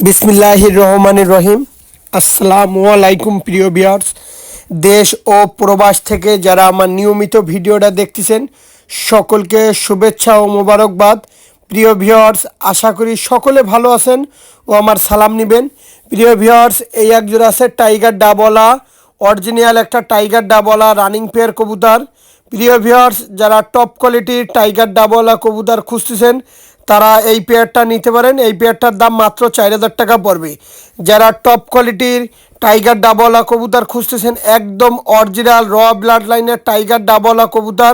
বিসমিল্লাহির রহমানির রহিম। আসসালামু আলাইকুম প্রিয় ভিউয়ার্স, দেশ ও প্রবাস থেকে যারা আমার নিয়মিত ভিডিওটা দেখতেছেন সকলকে শুভেচ্ছা ও মোবারকবাদ। প্রিয় ভিউয়ার্স, আশা করি সকলে ভালো আছেন ও আমার সালাম নেবেন। প্রিয় ভিউয়ার্স, এই একজোড়া আছে টাইগার ডাবলা, অরিজিনাল একটা টাইগার ডাবলা রানিং পেয়ার কবুতর। প্রিয় ভিউয়ার্স, যারা টপ কোয়ালিটির টাইগার ডাবলা কবুতর খুঁজতেছেন তারা এই পেয়ারটা নিতে পারেন। এই পেয়ারটার দাম মাত্র 4,000 টাকা পড়বে। যারা টপ কোয়ালিটির টাইগার ডাবলা কবুতর খুঁজতেছেন, একদম অরিজিনাল র ব্লাড লাইনের টাইগার ডাবলা কবুতর।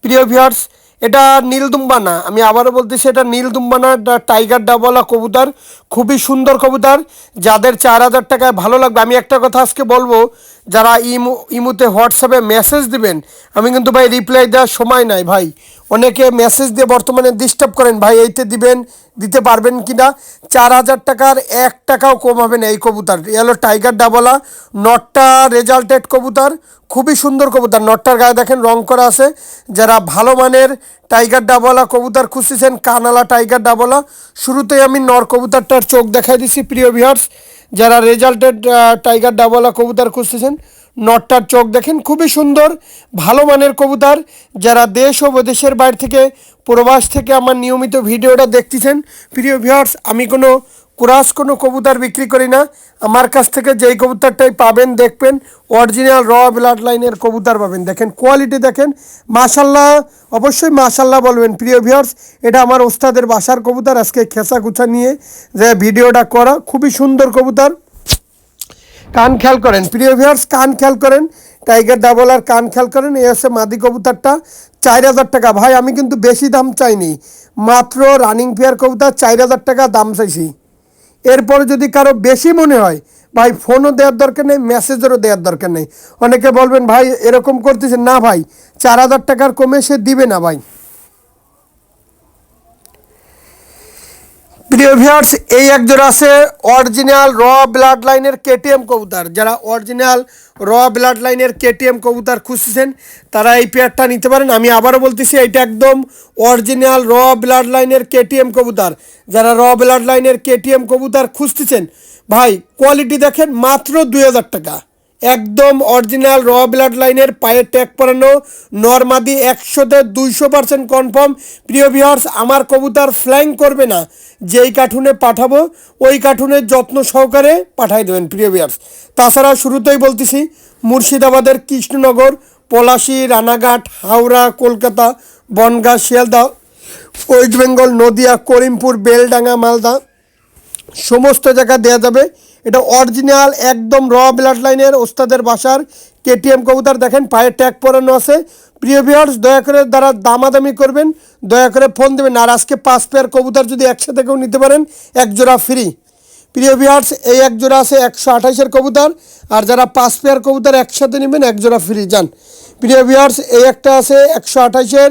প্রিয় ভিউয়ার্স, এটা নীলদুম্বা না, আমি আবারও বলতেছি, এটা নীলদুম্বা না, টাইগার ডাবলা কবুতর। খুবই সুন্দর কবুতর। যাদের 4,000 টাকায় ভালো লাগবে, আমি একটা কথা আজকে বলবো, যারা ইমুতে হোয়াটসঅ্যাপে মেসেজ দিবেন, আমি কিন্তু ভাই রিপ্লাই দেওয়ার সময় নাই ভাই। অনেকে মেসেজ দিয়ে বর্তমানে ডিস্টার্ব করেন, ভাই এইতে দিতে পারবেন কি না। 4,000 টাকার 1 টাকাও কম হবে না এই কবুতর। এ হলো টাইগার ডাবলা, নটটা রেজাল্টেড কবুতর, খুবই সুন্দর কবুতর। নটটার গায়ে দেখেন রং করা আছে। যারা ভালো মানের টাইগার ডাবলা কবুতর খুঁজতেছেন, কানালা টাইগার ডাবলা, শুরুতেই আমি নর কবুতরটার চোখ দেখাই দিচ্ছি। প্রিয় ভিউয়ার্স, যারা রেজাল্টেড টাইগার ডাবলা কবুতর খুঁজতেছেন, নটটার চোখ দেখেন, খুবই সুন্দর ভালো মানের কবুতর। যারা দেশ ও বিদেশের বাইরে থেকে প্রবাস থেকে আমার নিয়মিত ভিডিওটা দেখতেছেন, প্রিয় ভিউয়ার্স, আমি কোনো কবুতর বিক্রি করি না। আমার কাছ থেকে যেই কবুতরটাই পাবেন দেখবেন অরিজিনাল র ব্লাড লাইনের কবুতর পাবেন। দেখেন কোয়ালিটি দেখেন, মাশাল্লাহ, অবশ্যই মাশাল্লাহ বলবেন। প্রিয় ভিউয়ার্স, এটা আমার ওস্তাদের বাসার কবুতর, আজকে খেসা গুছা নিয়ে যে ভিডিওটা করা, খুবই সুন্দর কবুতর। কান খেয়াল করেন প্রিয় ভিউয়ার্স, কান খেয়াল করেন, টাইগার ডাবলার কান খেয়াল করেন। এই হচ্ছে মাদি কবুতরটা, 4,000 টাকা। ভাই আমি কিন্তু বেশি দাম চাইনি, মাত্র রানিং পেয়ার কবুতর 4,000 টাকা দাম চাইছি। এরপরে যদি কারো বেশি মনে হয়, ভাই ফোনও দেওয়ার দরকার নেই, মেসেজেরও দেওয়ার দরকার নেই। অনেকে বলবেন ভাই এরকম করতেছেন, না ভাই 4,000 টাকার কমে সে দিবে না ভাই। প্রিয় ভিউয়ার্স, এই একজোড়া আছে অরিজিনাল র ব্লাড লাইনের কেটিএম কবুতর। যারা অরিজিনাল র ব্লাড লাইনের কেটিএম কবুতর খুঁজছেন তারা এই পেয়ারটা নিতে পারেন। আমি আবারও বলতেছি, এটা একদম অরিজিনাল র ব্লাড লাইনের কেটিএম কবুতর। যারা র ব্লাড লাইনের কেটিএম কবুতর খুঁজতেছেন, ভাই কোয়ালিটি দেখেন, মাত্র 2,000 টাকা। একদম অরিজিনাল র ব্লাড লাইনের পায়ের ট্যাগ পরানো, নরমাদি 100তে 200% কনফার্ম। প্রিয় ভিউয়ার্স, আমার কবুতর ফ্লাইং করবে না, যেই কার্টুনে পাঠাবো ওই কার্টুনের যত্ন সহকারে পাঠাই দেবেন প্রিয় ভিউয়ার্স। তাছাড়া শুরুতেই বলতেছি, মুর্শিদাবাদের কৃষ্ণনগর, পলাশী, রানাঘাট, হাওড়া, কলকাতা, বনগাঁ, শিয়ালদা, ওয়েস্ট বেঙ্গল, নদিয়া, করিমপুর, বেলডাঙ্গা, মালদা, সমস্ত জায়গা দেওয়া যাবে। এটা অরিজিনাল একদম র ব্লাড লাইনের ওস্তাদের বাসার কেটিএম কবুতর। দেখেন পায়ে ট্যাগ পরানো আছে। প্রিয় ভিউয়ার্স, দয়া করে যারা দামাদামি করবেন দয়া করে ফোন দেবেন। আর আজকে 5 পেয়ার কবুতর যদি একসাথে কেউ নিতে পারেন, 1 জোড়া ফ্রি। প্রিয় ভিউয়ার্স, এই 1 জোড়া আছে 128-এর কবুতর, আর যারা 5 পেয়ার কবুতর একসাথে নেবেন 1 জোড়া ফ্রি। যান প্রিয় ভিউয়ার্স, এই একটা আছে 128-এর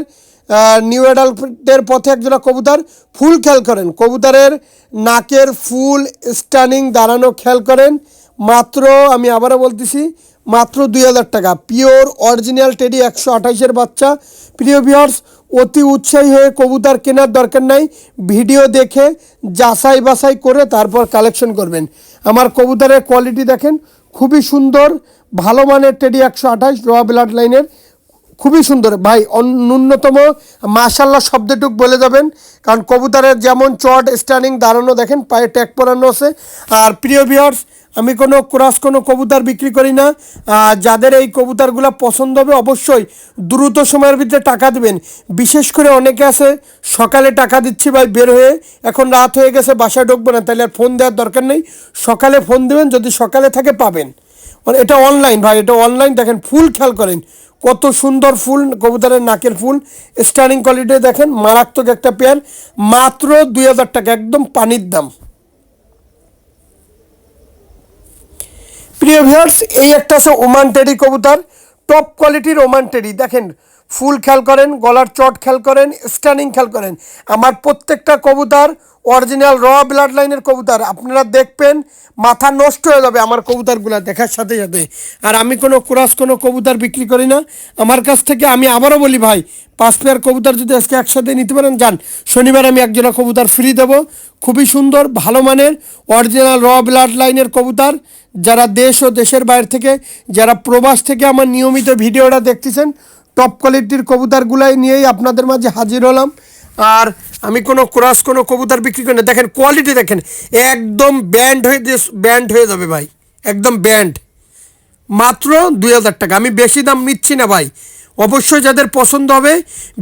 নিউ অ্যাডাল্টের পথে 1 জোড়া কবুতর। ফুল খেয়াল করেন, কবুতরের নাকের ফুল স্টানিং দাঁড়ানো খেয়াল করেন। মাত্র, আমি আবারও বলতেছি, মাত্র 2,000 টাকা। পিওর অরিজিনাল টেডি 128-এর বাচ্চা। প্রিয় ভিউয়ার্স, অতি উৎসাহী হয়ে কবুতর কেনার দরকার নাই, ভিডিও দেখে যাচাই বাছাই করে তারপর কালেকশন করবেন। আমার কবুতরের কোয়ালিটি দেখেন, খুবই সুন্দর ভালো মানের টেডি 128 র ব্লাড লাইনের, খুবই সুন্দর ভাই। ন্যূনতম মাশাল্লাহ শব্দটুক বলে যাবেন, কারণ কবুতরের যেমন চট স্ট্যান্ডিং দাঁড়ানো দেখেন, পায়ে ট্যাগ পরানো আছে। আর প্রিয় ভিউয়ার্স, আমি কোনো কবুতর বিক্রি করি না। যাদের এই কবুতরগুলো পছন্দ হবে অবশ্যই দ্রুত সময়ের ভিতরে টাকা দেবেন। বিশেষ করে অনেকে আছে সকালে টাকা দিচ্ছি ভাই বের হয়ে, এখন রাত হয়ে গেছে বাসায় ঢুকবো না, তাহলে আর ফোন দেওয়ার দরকার নেই। সকালে ফোন দেবেন, যদি সকালে থাকে পাবেন। এটা অনলাইন ভাই, এটা অনলাইন। দেখেন ফুল খেয়াল করেন, কত সুন্দর ফুল, কবুতরের নাকের ফুল স্টার্নিং কোয়ালিটি দেখেন, মারাত্মক একটা পেয়ার। মাত্র 2,000 টাকা, একদম পানির দাম। প্রিয় ভিউয়ার্স, এই একটা আছে ওমান টেডি কবুতর, টপ কোয়ালিটির ওমান টেডি। দেখেন ফুল খেয়াল করেন, গলার চট খেয়াল করেন, স্ট্যান্ডিং খেয়াল করেন। আমার প্রত্যেকটা কবুতর অরিজিনাল র ব্লাড লাইনের কবুতর। আপনারা দেখবেন মাথা নষ্ট হয়ে যাবে আমার কবুতরগুলো দেখার সাথে সাথে। আর আমি কোনো ক্রস কোনো কবুতর বিক্রি করি না। আমার কাছ থেকে আমি আবারও বলি ভাই, 5 পেয়ার কবুতর যদি আজকে একসাথে নিতে পারেন যান, শনিবার আমি একজোড়া কবুতর ফ্রি দেবো। খুবই সুন্দর ভালো মানের অরিজিনাল র ব্লাড লাইনের কবুতর। যারা দেশ ও দেশের বাইরে থেকে, যারা প্রবাস থেকে আমার নিয়মিত ভিডিওটা দেখতেছেন, টপ কোয়ালিটির কবুতরগুলাই নিয়েই আপনাদের মাঝে হাজির হলাম। আর আমি কোনো ক্রস কোনো কবুতর বিক্রি করি না। দেখেন কোয়ালিটি দেখেন, একদম ব্যান্ড হয়ে যাবে ভাই, একদম ব্যান্ড। মাত্র 2000 টাকা, আমি বেশি দাম নিচ্ছি না ভাই। অবশ্যই যাদের পছন্দ হবে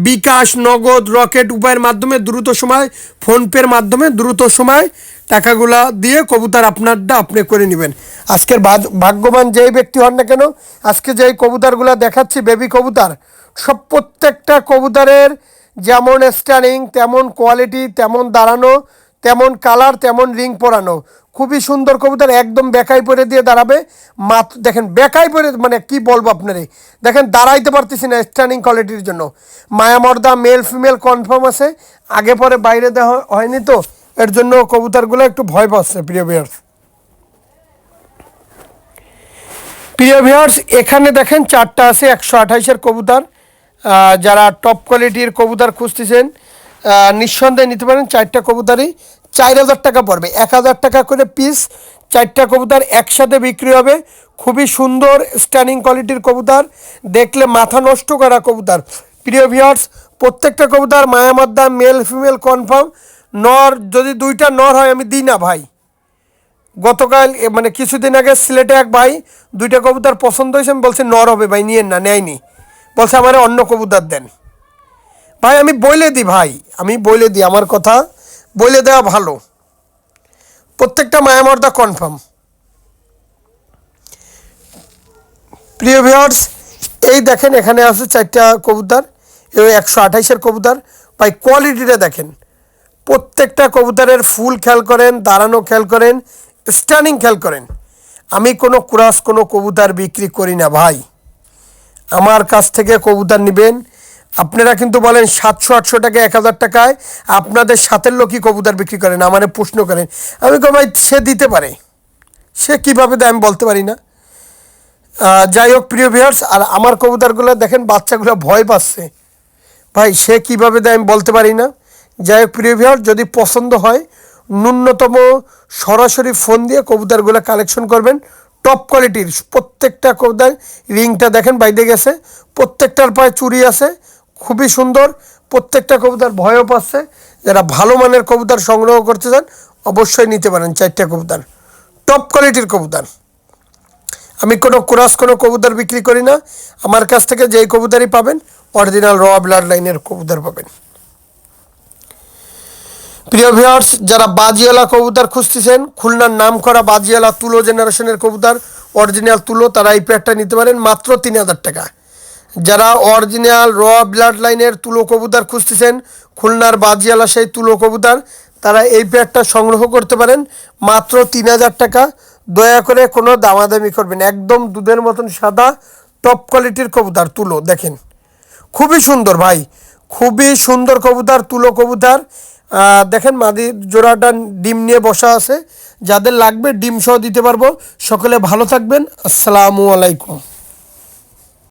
বিকাশ, নগদ, রকেট উপায়ের মাধ্যমে দ্রুত সময়, ফোনপের মাধ্যমে দ্রুত সময় টাকাগুলা দিয়ে কবুতর আপনারটা আপনি করে নেবেন। আজকের ভাগ্যবান যেই ব্যক্তি হন না কেন, আজকে যেই কবুতরগুলো দেখাচ্ছি বেবি কবুতর, সব প্রত্যেকটা কবুতরের যেমন স্ট্যান্ডিং, তেমন কোয়ালিটি, তেমন দাঁড়ানো, তেমন কালার, তেমন রিং পরানো, খুবই সুন্দর কবুতর। একদম বেকাই পরে দিয়ে দাঁড়াবে। মাত্র দেখেন বেকাই পরে, মানে কি বলবো আপনারে, দেখেন দাঁড়াইতে পারতেছি না স্ট্যান্ডিং কোয়ালিটির জন্য। মায়ামর্দা মেল ফিমেল কনফার্ম আছে, আগে পরে বাইরে দেওয়া হয়নি তো এর জন্য কবুতরগুলো একটু ভয় পাচ্ছে। প্রিয় ভিউয়ার্স এখানে দেখেন 4টা আছে 128-এর কবুতর। যারা টপ কোয়ালিটির কবুতর খুঁজতেছেন নিঃসন্দেহে নিতে পারেন। 4টা কবুতরই 4000 টাকা পড়বে, 1000 টাকা করে পিস। 4টা কবুতর একসাথে বিক্রি হবে। খুবই সুন্দর স্ট্যান্ডিং কোয়ালিটির কবুতর, দেখলে মাথা নষ্ট করা কবুতর। প্রিয় ভিউয়ার্স প্রত্যেকটা কবুতর মায়ামাদ্দা মেল ফিমেল কনফার্ম। নর যদি 2টা নর হয় আমি দিই না ভাই। গতকাল মানে কিছুদিন আগে সিলেটে এক ভাই 2টা কবুতর পছন্দ হয়েছে, আমি বলছি নর হবে ভাই, নিয়েন না, নেয়নি, বলছে আমার অন্য কবুতর দেন। ভাই আমি বলে দিই ভাই, আমি বলে দিই, আমার কথা বলে দেওয়া ভালো। প্রত্যেকটা মায়ামর্দা কনফার্ম। প্রিয় ভিউয়ার্স এই দেখেন এখানে আছে 4টা কবুতর, এই 128-এর কবুতর। ভাই কোয়ালিটিটা দেখেন, প্রত্যেকটা কবুতরের ফুল খেয়াল করেন, দাঁড়ানো খেয়াল করেন, স্ট্যান্ডিং খেয়াল করেন। আমি কোনো ক্রস কোনো কবুতর বিক্রি করি না ভাই। আমার কাছ থেকে কবুতর নেবেন আপনারা কিন্তু বলেন 700-800 টাকা 1000 টাকায় আপনাদের সাথের লোকই কবুতর বিক্রি করেন, আমারে প্রশ্ন করেন। আমি কই ভাই সে দিতে পারে, সে কীভাবে দেয় আমি বলতে পারি না। যাই হোক প্রিয় ভিউয়ার্স, আর আমার কবুতরগুলো দেখেন বাচ্চাগুলো ভয় পাচ্ছে ভাই, সে কীভাবে দেয় আমি বলতে পারি না। যাই হোক প্রিয় ভিউয়ার্স যদি পছন্দ হয় ন্যূনতম সরাসরি ফোন দিয়ে কবুতরগুলো কালেকশন করবেন। টপ কোয়ালিটির প্রত্যেকটা কবুতর, রিংটা দেখেন বাইরে গেছে, প্রত্যেকটার পায়ে চুড়ি আছে, খুবই সুন্দর। প্রত্যেকটা কবুতর ভয়ও পাচ্ছে। যারা ভালো মানের কবুতর সংগ্রহ করতে চান অবশ্যই নিতে পারেন। 4টা কবুতর টপ কোয়ালিটির কবুতর। আমি কোনো ক্রস কোনো কবুতর বিক্রি করি না। আমার কাছ থেকে যেই কবুতরই পাবেন অরিজিনাল র ব্লাড লাইনের কবুতর পাবেন। প্রিয় ভিউয়ার্স যারা বাজিওয়ালা কবুতর খুঁজতেছেন, খুলনার নাম করা বাজিওয়ালা তুলো জেনারেশনের কবুতর, অরিজিনাল তুলো, তারা এই পেয়ারটা নিতে পারেন মাত্র 3000 টাকা। যারা অরিজিনাল র ব্লাড লাইনের তুলো কবুতর খুঁজতেছেন, খুলনার বাজিওয়ালা সেই তুলো কবুতর, তারা এই পেয়ারটা সংগ্রহ করতে পারেন মাত্র 3000 টাকা। দয়া করে কোনো দামাদামি করবেন, একদম দুধের মতন সাদা টপ কোয়ালিটির কবুতর তুলো। দেখেন খুবই সুন্দর ভাই, খুবই সুন্দর কবুতর, তুলো কবুতর। দেখেন মাদি জোড়াটা ডিম নিয়ে বসা আছে, যাদের লাগবে ডিম সহ দিতে পারবো। সকলে ভালো থাকবেন, আসসালামু আলাইকুম।